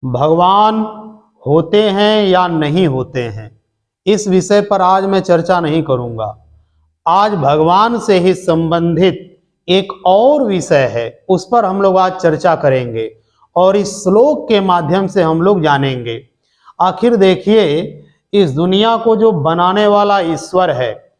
भगवान होते हैं या नहीं होते हैं, इस विषय पर आज मैं चर्चा नहीं करूंगा। आज भगवान से ही संबंधित एक और विषय है, उस पर हम लोग आज चर्चा करेंगे और इस श्लोक के माध्यम से हम लोग जानेंगे। आखिर देखिए, इस दुनिया को जो बनाने वाला ईश्वर है,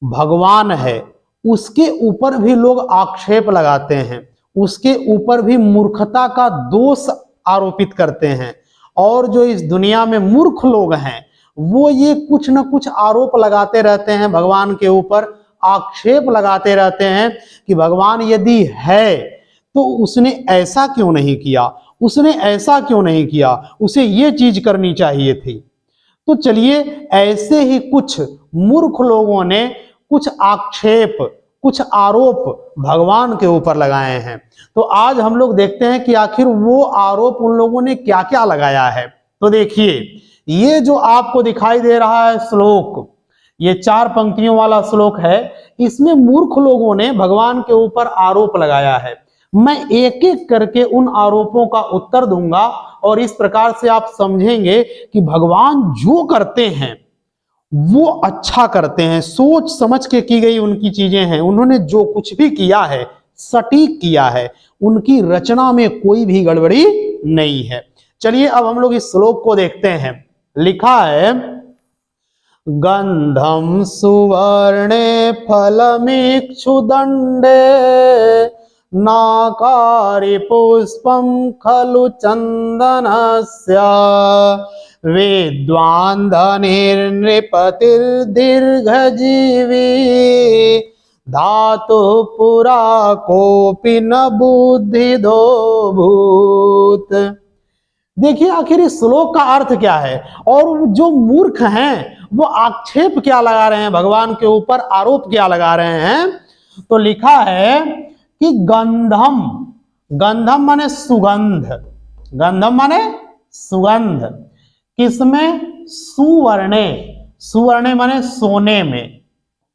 भगवान है, उसके ऊपर भी लोग आक्षेप लगाते हैं, उसके ऊपर भी मूर्खता का दोष आरोपित करते हैं। और जो इस दुनिया में मूर्ख लोग हैं वो ये कुछ न कुछ आरोप लगाते रहते हैं, भगवान के ऊपर आक्षेप लगाते रहते हैं कि भगवान यदि है तो उसने ऐसा क्यों नहीं किया, उसने ऐसा क्यों नहीं किया, उसे ये चीज करनी चाहिए थी। तो चलिए, ऐसे ही कुछ मूर्ख लोगों ने कुछ आक्षेप, कुछ आरोप भगवान के ऊपर लगाए हैं। तो आज हम लोग देखते हैं कि आखिर वो आरोप उन लोगों ने क्या क्या लगाया है। तो देखिए, ये जो आपको दिखाई दे रहा है श्लोक, ये 4 पंक्तियों वाला श्लोक है, इसमें मूर्ख लोगों ने भगवान के ऊपर आरोप लगाया है। मैं एक एक करके उन आरोपों का उत्तर दूंगा और इस प्रकार से आप समझेंगे कि भगवान जो करते हैं वो अच्छा करते हैं, सोच समझ के की गई उनकी चीजें हैं। उन्होंने जो कुछ भी किया है सटीक किया है, उनकी रचना में कोई भी गड़बड़ी नहीं है। चलिए अब हम लोग इस श्लोक को देखते हैं। लिखा है, गंधम सुवर्णे फलमीक्षुदंडे नाकारी पुष्पम खलु चंदनस्य विद्वान् धनिर्नृपतिर्दीर्घजीवी धातु पुरा कोपि न बुद्धिदो भूत। देखिए, आखिर इस श्लोक का अर्थ क्या है और जो मूर्ख हैं वो आक्षेप क्या लगा रहे हैं भगवान के ऊपर, आरोप क्या लगा रहे हैं। तो लिखा है कि गंधम, गंधम माने सुगंध, गंधम माने सुगंध, किसमें, सुवर्णे, सुवर्णे माने सोने में,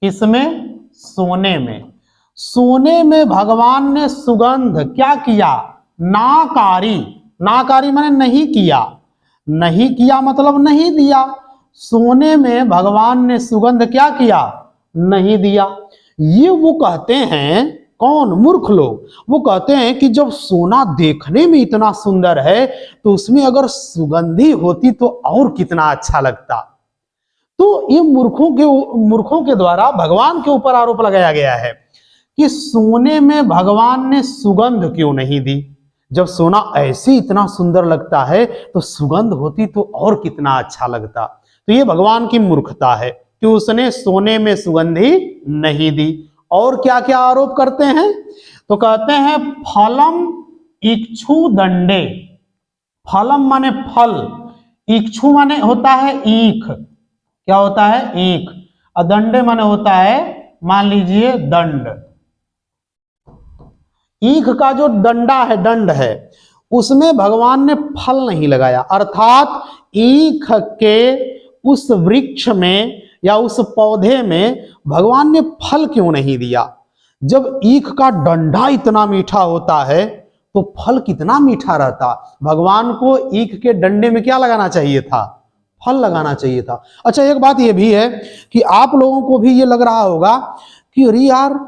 किसमें, सोने में, सोने में भगवान ने सुगंध क्या किया, नाकारी, नाकारी माने नहीं किया, नहीं किया मतलब नहीं दिया। सोने में भगवान ने सुगंध क्या किया, नहीं दिया। ये वो कहते हैं, कौन, मूर्ख लोग, वो कहते हैं कि जब सोना देखने में इतना सुंदर है तो उसमें अगर सुगंधी होती तो और कितना अच्छा लगता। तो ये मूर्खों के द्वारा भगवान के ऊपर आरोप लगाया गया है कि सोने में भगवान ने सुगंध क्यों नहीं दी। जब सोना ऐसे इतना सुंदर लगता है तो सुगंध होती तो और कितना अच्छा लगता। तो ये भगवान की मूर्खता है कि उसने सोने में सुगंधी नहीं दी। और क्या क्या आरोप करते हैं, तो कहते हैं फलम इक्षु दंडे, फलम माने फल, इक्षु माने होता है ईख, क्या होता है, ईख, और दंडे माने होता है, मान लीजिए दंड। ईख का जो डंडा है, दंड है, उसमें भगवान ने फल नहीं लगाया, अर्थात ईख के उस वृक्ष में या उस पौधे में भगवान ने फल क्यों नहीं दिया। जब ईख का डंडा इतना मीठा होता है तो फल कितना मीठा रहता। भगवान को ईख के डंडे में क्या लगाना चाहिए था, फल लगाना चाहिए था। अच्छा, एक बात यह भी है कि आप लोगों को भी ये लग रहा होगा कि अरे यार,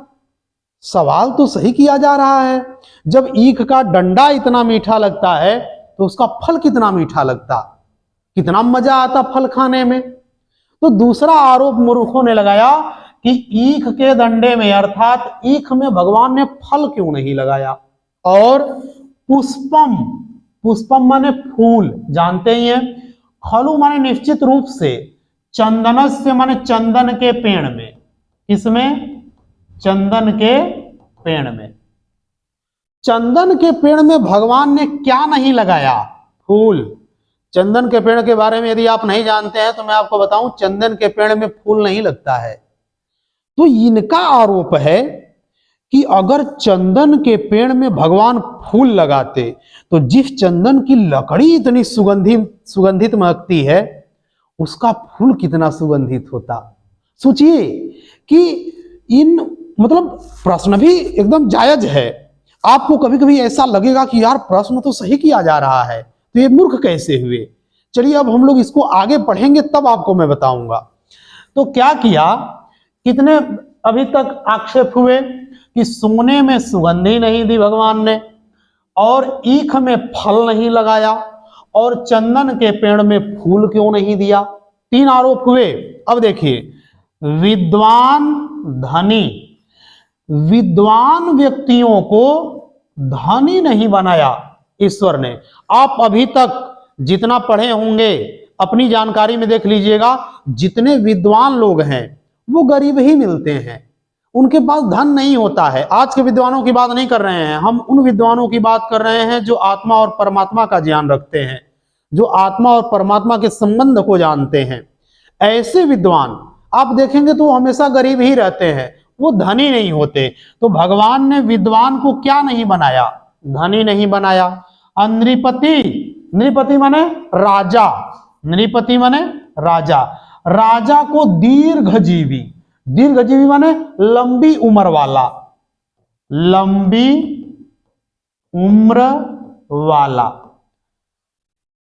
सवाल तो सही किया जा रहा है, जब ईख का डंडा इतना मीठा लगता है तो उसका फल कितना मीठा लगता, कितना मजा आता फल खाने में। तो दूसरा आरोप मूर्खों ने लगाया कि ईख के डंडे में अर्थात ईख में भगवान ने फल क्यों नहीं लगाया। और पुष्पम, पुष्पम माने फूल, जानते ही हैं, खलु माने निश्चित रूप से, चंदनस्य माने चंदन के पेड़ में, किसमें, चंदन के पेड़ में, चंदन के पेड़ में भगवान ने क्या नहीं लगाया, फूल। चंदन के पेड़ के बारे में यदि आप नहीं जानते हैं तो मैं आपको बताऊं, चंदन के पेड़ में फूल नहीं लगता है। तो इनका आरोप है कि अगर चंदन के पेड़ में भगवान फूल लगाते तो जिस चंदन की लकड़ी इतनी सुगंधित महकती है उसका फूल कितना सुगंधित होता। सोचिए कि इन मतलब प्रश्न भी एकदम जायज है। आपको कभी कभी ऐसा लगेगा कि यार प्रश्न तो सही किया जा रहा है, तो ये मूर्ख कैसे हुए? चलिए अब हम लोग इसको आगे पढ़ेंगे तब आपको मैं बताऊंगा। तो क्या किया, कितने अभी तक आक्षेप हुए कि सोने में सुगंधी नहीं दी भगवान ने, और ईख में फल नहीं लगाया, और चंदन के पेड़ में फूल क्यों नहीं दिया। 3 आरोप हुए। अब देखिए, विद्वान धनी, विद्वान व्यक्तियों को धनी नहीं बनाया ईश्वर ने। आप अभी तक जितना पढ़े होंगे अपनी जानकारी में देख लीजिएगा, जितने विद्वान लोग हैं वो गरीब ही मिलते हैं, उनके पास धन नहीं होता है। आज के विद्वानों की बात नहीं कर रहे हैं हम, उन विद्वानों की बात कर रहे हैं जो आत्मा और परमात्मा का ज्ञान रखते हैं, जो आत्मा और परमात्मा के संबंध को जानते हैं। ऐसे विद्वान आप देखेंगे तो हमेशा गरीब ही रहते हैं, वो धनी नहीं होते। तो भगवान ने विद्वान को क्या नहीं बनाया, धनी नहीं बनाया। नृपति, नृपति माने राजा, नृपति माने राजा, राजा को दीर्घजीवी, दीर्घजीवी माने लंबी उम्र वाला, लंबी उम्र वाला।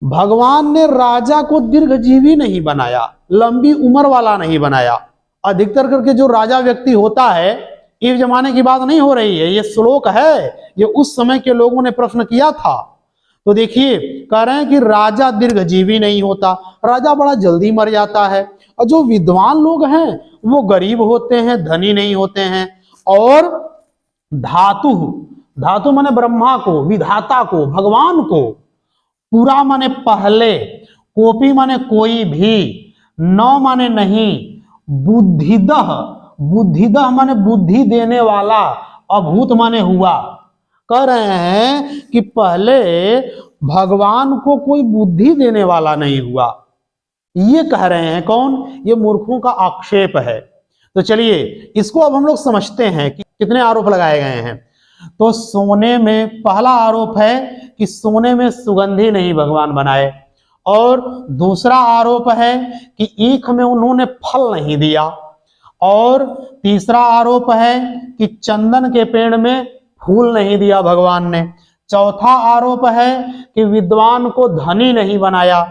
भगवान ने राजा को दीर्घजीवी नहीं बनाया, लंबी उम्र वाला नहीं बनाया। अधिकतर करके जो राजा व्यक्ति होता है, इस जमाने की बात नहीं हो रही है, ये श्लोक है, ये उस समय के लोगों ने प्रश्न किया था। तो देखिए कह रहे हैं कि राजा दीर्घजीवी नहीं होता, राजा बड़ा जल्दी मर जाता है। और जो विद्वान लोग हैं वो गरीब होते हैं, धनी नहीं होते हैं। और धातु, धातु माने ब्रह्मा को, विधाता को, भगवान को। पूरा माने पहले, कोपी माने कोई भी, न माने नहीं, बुद्धिदह, बुद्धिदह माने बुद्धि देने वाला, अभूत माने हुआ। कह रहे हैं कि पहले भगवान को कोई बुद्धि देने वाला नहीं हुआ, ये कह रहे हैं कौन? ये मूर्खों का आक्षेप है। तो चलिए इसको अब हम लोग समझते हैं कि कितने आरोप लगाए गए हैं। तो सोने में पहला आरोप है कि सोने में सुगंधी नहीं भगवान बनाए, और दूसरा आरोप है कि ईख में उन्होंने फल नहीं दिया, और तीसरा आरोप है कि चंदन के पेड़ में फूल नहीं दिया भगवान ने। चौथा आरोप है कि विद्वान को धनी नहीं बनाया,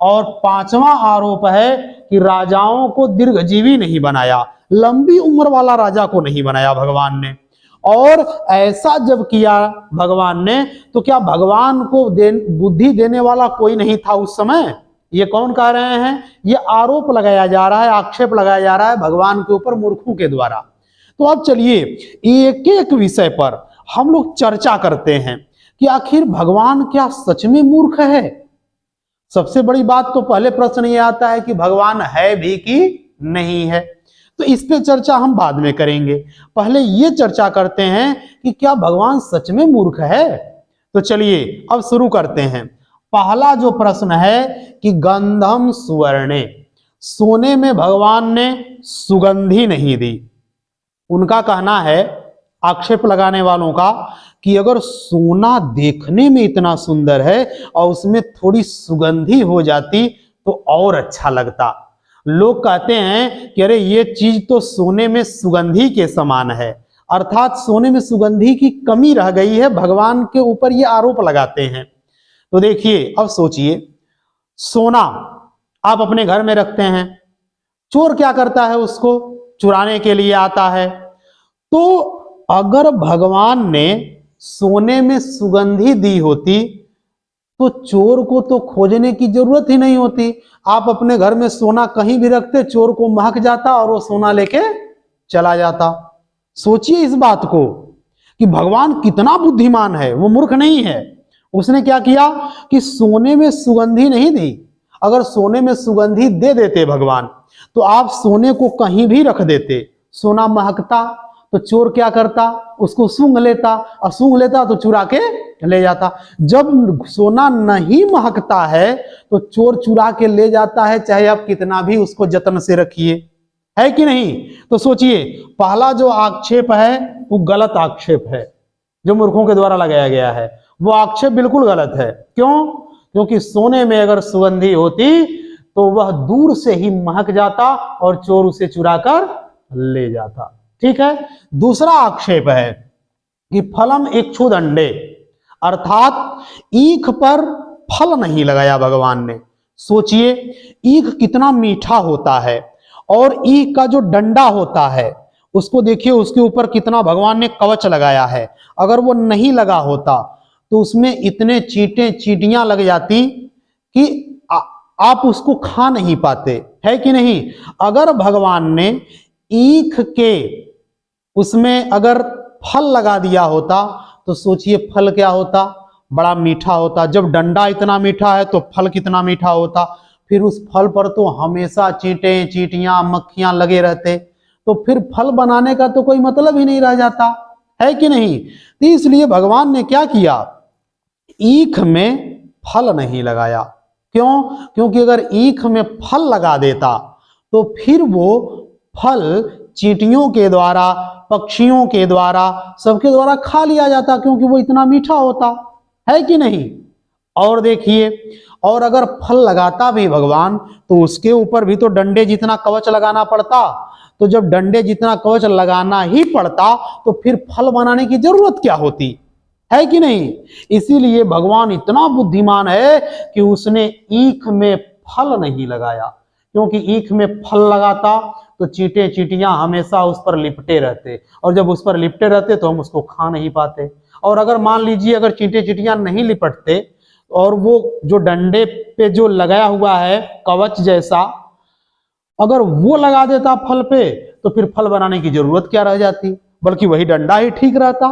और पांचवा आरोप है कि राजाओं को दीर्घजीवी नहीं बनाया, लंबी उम्र वाला राजा को नहीं बनाया भगवान ने। और ऐसा जब किया भगवान ने, तो क्या भगवान को बुद्धि देने वाला कोई नहीं था उस समय? ये कौन कह रहे हैं? ये आरोप लगाया जा रहा है, आक्षेप लगाया जा रहा है भगवान के ऊपर मूर्खों के द्वारा। तो अब चलिए एक एक विषय पर हम लोग चर्चा करते हैं कि आखिर भगवान क्या सच में मूर्ख है। सबसे बड़ी बात तो पहले प्रश्न ये आता है कि भगवान है भी कि नहीं है। तो इस पे चर्चा हम बाद में करेंगे, पहले ये चर्चा करते हैं कि क्या भगवान सच में मूर्ख है। तो चलिए अब शुरू करते हैं। पहला जो प्रश्न है कि गंधम सुवर्णे, सोने में भगवान ने सुगंधी नहीं दी। उनका कहना है, आक्षेप लगाने वालों का, कि अगर सोना देखने में इतना सुंदर है और उसमें थोड़ी सुगंधी हो जाती तो और अच्छा लगता। लोग कहते हैं कि अरे ये चीज तो सोने में सुगंधी के समान है, अर्थात सोने में सुगंधी की कमी रह गई है, भगवान के ऊपर ये आरोप लगाते हैं। तो देखिए अब सोचिए, सोना आप अपने घर में रखते हैं, चोर क्या करता है? उसको चुराने के लिए आता है। तो अगर भगवान ने सोने में सुगंधी दी होती तो चोर को तो खोजने की जरूरत ही नहीं होती। आप अपने घर में सोना कहीं भी रखते, चोर को महक जाता और वो सोना लेके चला जाता। सोचिए इस बात को कि भगवान कितना बुद्धिमान है, वो मूर्ख नहीं है। उसने क्या किया कि सोने में सुगंधी नहीं दी। अगर सोने में सुगंधी दे देते भगवान, तो आप सोने को कहीं भी रख देते, सोना महकता, तो चोर क्या करता? उसको सूंघ लेता, और सूंघ लेता तो चुरा के ले जाता। जब सोना नहीं महकता है तो चोर चुरा के ले जाता है, चाहे आप कितना भी उसको जतन से रखिए, है कि नहीं? तो सोचिए पहला जो आक्षेप है वो गलत आक्षेप है, जो मूर्खों के द्वारा लगाया गया है। वो आक्षेप बिल्कुल गलत है। क्यों? क्योंकि सोने में अगर सुगंधी होती तो वह दूर से ही महक जाता और चोर उसे चुरा कर ले जाता। ठीक है। दूसरा आक्षेप है कि फलम इक्षुदंडे, अर्थात ईख पर फल नहीं लगाया भगवान ने। सोचिए ईख कितना मीठा होता है और ईख का जो डंडा होता है उसको देखिए, उसके ऊपर कितना भगवान ने कवच लगाया है। अगर वो नहीं लगा होता तो उसमें इतने चींटियां लग जाती कि आप उसको खा नहीं पाते, है कि नहीं। अगर भगवान ने ईख के उसमें अगर फल लगा दिया होता तो सोचिए फल क्या होता, बड़ा मीठा होता। जब डंडा इतना मीठा है तो फल कितना मीठा होता। फिर उस फल पर तो हमेशा चींटियां मक्खियां लगे रहते, तो फिर फल बनाने का तो कोई मतलब ही नहीं रह जाता, है कि नहीं। तो इसलिए भगवान ने क्या किया, ईख में फल नहीं लगाया। क्यों? क्योंकि अगर ईख में फल लगा देता तो फिर वो फल चींटियों के द्वारा, पक्षियों के द्वारा, सबके द्वारा खा लिया जाता, क्योंकि वो इतना मीठा होता, है कि नहीं। और देखिए, और अगर फल लगाता भी भगवान तो उसके ऊपर भी तो डंडे जितना कवच लगाना पड़ता। तो जब डंडे जितना कवच लगाना ही पड़ता तो फिर फल बनाने की जरूरत क्या होती, है कि नहीं। इसीलिए भगवान इतना बुद्धिमान है कि उसने ईख में फल नहीं लगाया, क्योंकि ईख में फल लगाता तो चींटियां हमेशा उस पर लिपटे रहते, और जब उस पर लिपटे रहते तो हम उसको खा नहीं पाते। और अगर मान लीजिए अगर चींटियां नहीं लिपटते और वो जो डंडे पे जो लगाया हुआ है कवच जैसा, अगर वो लगा देता फल पे तो फिर फल बनाने की जरूरत क्या रह जाती, बल्कि वही डंडा ही ठीक रहता,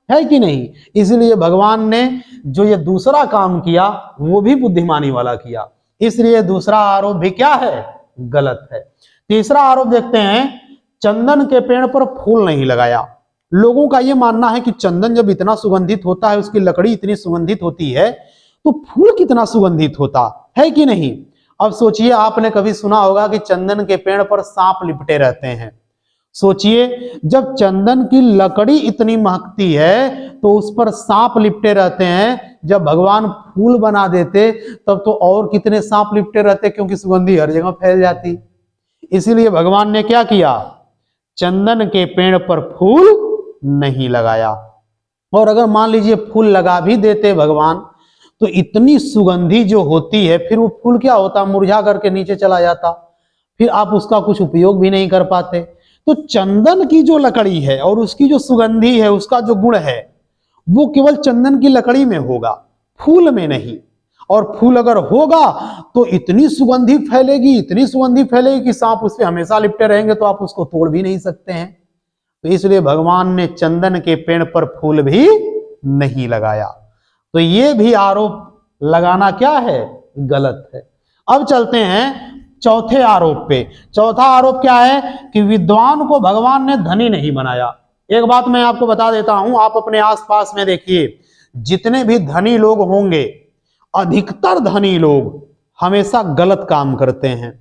है कि नहीं। इसलिए भगवान ने जो ये दूसरा काम किया वो भी बुद्धिमानी वाला किया। इसलिए दूसरा आरोप भी क्या है, गलत है। तीसरा आरोप देखते हैं, चंदन के पेड़ पर फूल नहीं लगाया। लोगों का यह मानना है कि चंदन जब इतना सुगंधित होता है, उसकी लकड़ी इतनी सुगंधित होती है, तो फूल कितना सुगंधित होता है कि नहीं। अब सोचिए, आपने कभी सुना होगा कि चंदन के पेड़ पर सांप लिपटे रहते हैं। सोचिए जब चंदन की लकड़ी इतनी महकती है तो उस पर सांप लिपटे रहते हैं, जब भगवान फूल बना देते तब तो और कितने सांप लिपटे रहते, क्योंकि सुगंधी हर जगह फैल जाती। इसीलिए भगवान ने क्या किया, चंदन के पेड़ पर फूल नहीं लगाया। और अगर मान लीजिए फूल लगा भी देते भगवान तो इतनी सुगंधी जो होती है, फिर वो फूल क्या होता, मुरझा करके नीचे चला जाता, फिर आप उसका कुछ उपयोग भी नहीं कर पाते। तो चंदन की जो लकड़ी है और उसकी जो सुगंधी है, उसका जो गुण है, वो केवल चंदन की लकड़ी में होगा, फूल में नहीं। और फूल अगर होगा तो इतनी सुगंधी फैलेगी, इतनी सुगंधी फैलेगी कि सांप उस पर हमेशा लिपटे रहेंगे, तो आप उसको तोड़ भी नहीं सकते हैं। तो इसलिए भगवान ने चंदन के पेड़ पर फूल भी नहीं लगाया। तो ये भी आरोप लगाना क्या है, गलत है। अब चलते हैं चौथे आरोप पे। चौथा आरोप क्या है कि विद्वान को भगवान ने धनी नहीं बनाया। एक बात मैं आपको बता देता हूं, आप अपने आसपास में देखिए, जितने भी धनी लोग होंगे, अधिकतर धनी लोग हमेशा गलत काम करते हैं,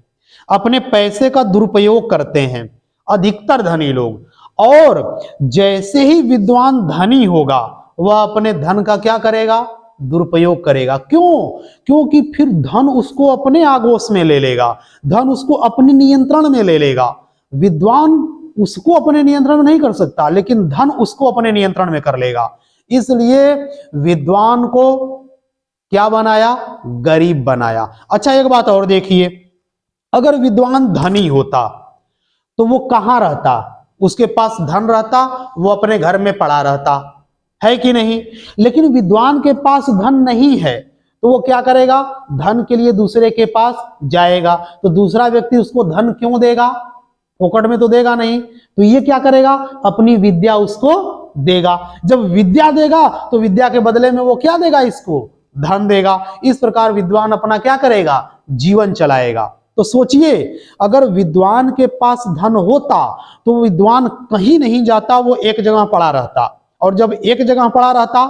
अपने पैसे का दुरुपयोग करते हैं, अधिकतर धनी लोग। और जैसे ही विद्वान धनी होगा वह अपने धन का क्या करेगा, दुरुपयोग करेगा। क्यों? क्योंकि फिर धन उसको अपने आगोश में ले लेगा, धन उसको अपने नियंत्रण में ले लेगा। विद्वान उसको अपने नियंत्रण में नहीं कर सकता, लेकिन धन उसको अपने नियंत्रण में कर लेगा। इसलिए विद्वान को क्या बनाया, गरीब बनाया। अच्छा एक बात और देखिए, अगर विद्वान धनी होता तो वो कहां रहता, उसके पास धन रहता, वो अपने घर में पड़ा रहता, है कि नहीं। लेकिन विद्वान के पास धन नहीं है तो वो क्या करेगा, धन के लिए दूसरे के पास जाएगा। तो दूसरा व्यक्ति उसको धन क्यों देगा, फोकट में तो देगा नहीं। तो ये क्या करेगा, अपनी विद्या उसको देगा। जब विद्या देगा तो विद्या के बदले में वो क्या देगा, इसको धन देगा। इस प्रकार विद्वान अपना क्या करेगा, जीवन चलाएगा। तो सोचिए, अगर विद्वान के पास धन होता तो विद्वान कहीं नहीं जाता, वो एक जगह पड़ा रहता। और जब एक जगह पड़ा रहता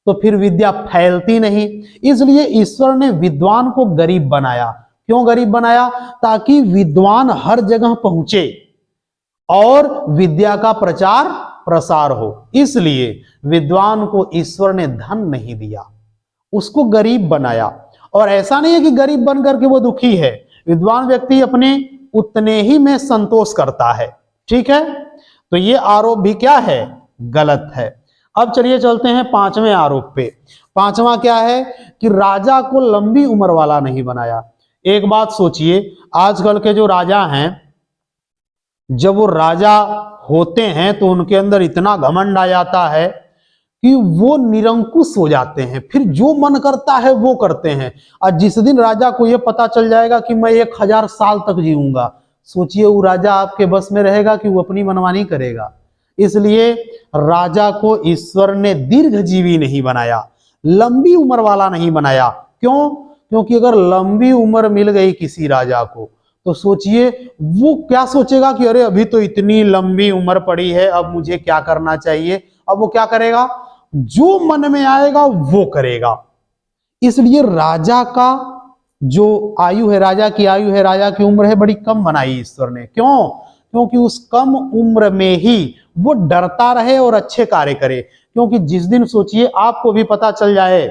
तो फिर विद्या फैलती नहीं। इसलिए ईश्वर ने विद्वान को गरीब बनाया। क्यों गरीब बनाया, ताकि विद्वान हर जगह पहुंचे और विद्या का प्रचार प्रसार हो। इसलिए विद्वान को ईश्वर ने धन नहीं दिया, उसको गरीब बनाया। और ऐसा नहीं है कि गरीब बन करके वो दुखी है, विद्वान व्यक्ति अपने उतने ही में संतोष करता है। ठीक है, तो ये आरोप भी क्या है, गलत है। अब चलिए चलते हैं पांचवें आरोप पे। पांचवा क्या है कि राजा को लंबी उम्र वाला नहीं बनाया। एक बात सोचिए, आजकल के जो राजा हैं, जब वो राजा होते हैं तो उनके अंदर इतना घमंड आ जाता है कि वो निरंकुश हो जाते हैं, फिर जो मन करता है वो करते हैं। और जिस दिन राजा को ये पता चल जाएगा कि मैं 1000 साल तक जीऊंगा, सोचिए वो राजा आपके बस में रहेगा कि वो अपनी मनमानी करेगा। इसलिए राजा को ईश्वर ने दीर्घजीवी नहीं बनाया, लंबी उम्र वाला नहीं बनाया। क्यों? क्योंकि अगर लंबी उम्र मिल गई किसी राजा को तो सोचिए वो क्या सोचेगा कि अरे अभी तो इतनी लंबी उम्र पड़ी है, अब मुझे क्या करना चाहिए। अब वो क्या करेगा? जो मन में आएगा वो करेगा। इसलिए राजा का जो आयु है, राजा की आयु है, राजा की उम्र है, बड़ी कम बनाई ईश्वर ने। क्यों? क्योंकि उस कम उम्र में ही वो डरता रहे और अच्छे कार्य करे। क्योंकि जिस दिन सोचिए आपको भी पता चल जाए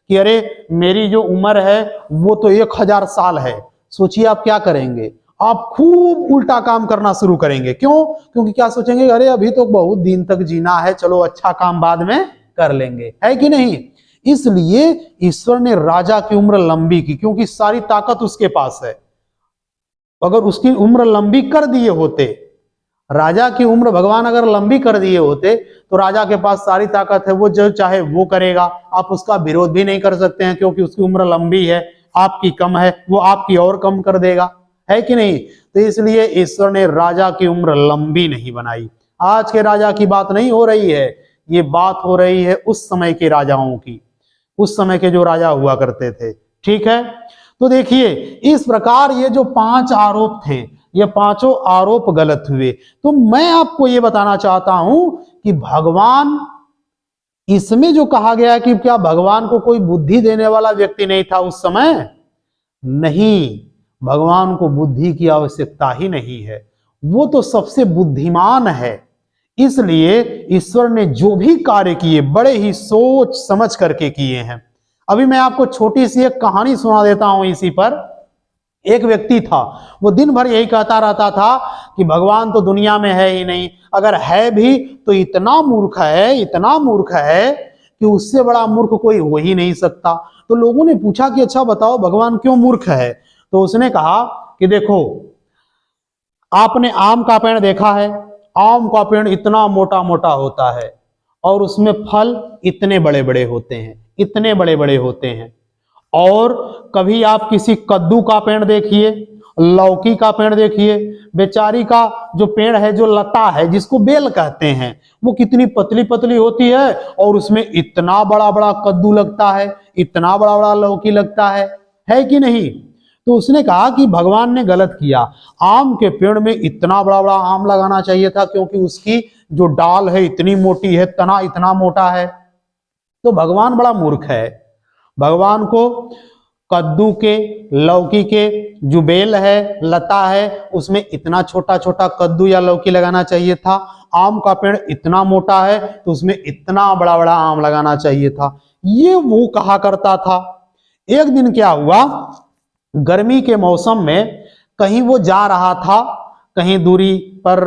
कि अरे मेरी जो उम्र है वो तो 1000 साल है, सोचिए आप क्या करेंगे? आप खूब उल्टा काम करना शुरू करेंगे। क्यों? क्योंकि क्या सोचेंगे, अरे अभी तो बहुत दिन तक जीना है, चलो अच्छा काम बाद में कर लेंगे, है कि नहीं? इसलिए ईश्वर ने राजा की उम्र लंबी की, क्योंकि सारी ताकत उसके पास है। अगर उसकी उम्र लंबी कर दिए होते, राजा की उम्र भगवान अगर लंबी कर दिए होते तो राजा के पास सारी ताकत है, वो जो चाहे वो करेगा, आप उसका विरोध भी नहीं कर सकते हैं, क्योंकि उसकी उम्र लंबी है, आपकी कम है, वो आपकी और कम कर देगा, है कि नहीं? तो इसलिए ईश्वर ने राजा की उम्र लंबी नहीं बनाई। आज के राजा की बात नहीं हो रही है, ये बात हो रही है उस समय के राजाओं की, उस समय के जो राजा हुआ करते थे। ठीक है, तो देखिए इस प्रकार ये जो 5 आरोप थे, ये पांचों आरोप गलत हुए। तो मैं आपको ये बताना चाहता हूं कि भगवान, इसमें जो कहा गया कि क्या भगवान को कोई बुद्धि देने वाला व्यक्ति नहीं था उस समय? नहीं, भगवान को बुद्धि की आवश्यकता ही नहीं है, वो तो सबसे बुद्धिमान है। इसलिए ईश्वर ने जो भी कार्य किए बड़े ही सोच समझ करके किए हैं। अभी मैं आपको छोटी सी एक कहानी सुना देता हूं इसी पर। एक व्यक्ति था, वो दिन भर यही कहता रहता था कि भगवान तो दुनिया में है ही नहीं, अगर है भी तो इतना मूर्ख है, इतना मूर्ख है कि उससे बड़ा मूर्ख कोई हो ही नहीं सकता। तो लोगों ने पूछा कि अच्छा बताओ भगवान क्यों मूर्ख है? तो उसने कहा कि देखो, आपने आम का पेड़ देखा है, आम का पेड़ इतना मोटा मोटा होता है और उसमें फल इतने बड़े बड़े होते हैं, इतने बड़े बड़े होते हैं। और कभी आप किसी कद्दू का पेड़ देखिए, लौकी का पेड़ देखिए, बेचारी का जो पेड़ है, जो लता है जिसको बेल कहते हैं, वो कितनी पतली पतली होती है और उसमें इतना बड़ा बड़ा कद्दू लगता है, इतना बड़ा बड़ा लौकी लगता है कि नहीं? तो उसने कहा कि भगवान ने गलत किया, आम के पेड़ में इतना बड़ा बड़ा आम लगाना चाहिए था, क्योंकि उसकी जो डाल है इतनी मोटी है, तना इतना मोटा है। तो भगवान बड़ा मूर्ख है। भगवान को कद्दू के, लौकी के जो बेल है, लता है, उसमें इतना छोटा छोटा कद्दू या लौकी लगाना चाहिए था। आम का पेड़ इतना मोटा है तो उसमें इतना बड़ा बड़ा आम लगाना चाहिए था, ये वो कहा करता था। एक दिन क्या हुआ, गर्मी के मौसम में कहीं वो जा रहा था, कहीं दूरी पर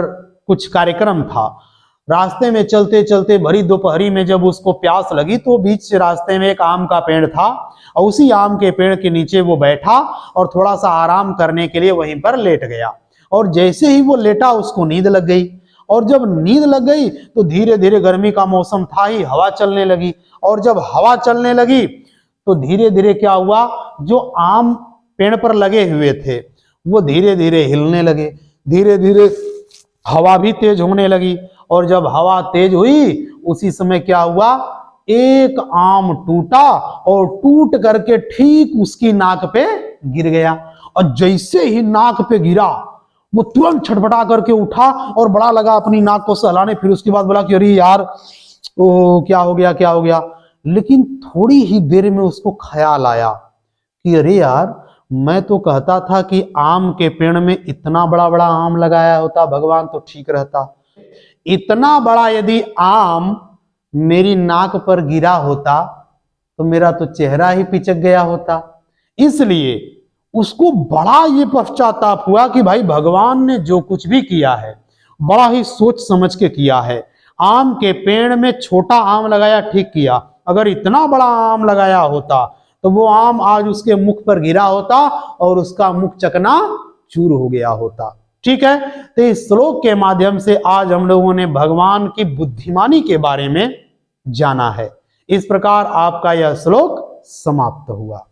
कुछ कार्यक्रम था। रास्ते में चलते चलते भरी दोपहरी में जब उसको प्यास लगी तो बीच रास्ते में एक आम का पेड़ था और उसी आम के पेड़ के नीचे वो बैठा और थोड़ा सा आराम करने के लिए वहीं पर लेट गया। और जैसे ही वो लेटा उसको नींद लग गई, और जब नींद लग गई तो धीरे धीरे, गर्मी का मौसम था ही, हवा चलने लगी। और जब हवा चलने लगी तो धीरे धीरे क्या हुआ, जो आम पेड़ पर लगे हुए थे वो धीरे धीरे हिलने लगे, धीरे धीरे हवा भी तेज होने लगी। और जब हवा तेज हुई उसी समय क्या हुआ, एक आम टूटा और टूट करके ठीक उसकी नाक पे गिर गया। और जैसे ही नाक पे गिरा वो तुरंत छटपटा करके उठा और बड़ा लगा अपनी नाक को सहलाने। फिर उसके बाद बोला कि अरे यार, ओ क्या हो गया, क्या हो गया। लेकिन थोड़ी ही देर में उसको ख्याल आया कि अरे यार, मैं तो कहता था कि आम के पेड़ में इतना बड़ा बड़ा आम लगाया होता, भगवान तो ठीक रहता। इतना बड़ा यदि आम मेरी नाक पर गिरा होता तो मेरा तो चेहरा ही पिचक गया होता। इसलिए उसको बड़ा ये पश्चाताप हुआ कि भाई भगवान ने जो कुछ भी किया है बड़ा ही सोच समझ के किया है। आम के पेड़ में छोटा आम लगाया, ठीक किया, अगर इतना बड़ा आम लगाया होता तो वो आम आज उसके मुख पर गिरा होता और उसका मुख चकना चूर हो गया होता। ठीक है, तो इस श्लोक के माध्यम से आज हम लोगों ने भगवान की बुद्धिमानी के बारे में जाना है। इस प्रकार आपका यह श्लोक समाप्त हुआ।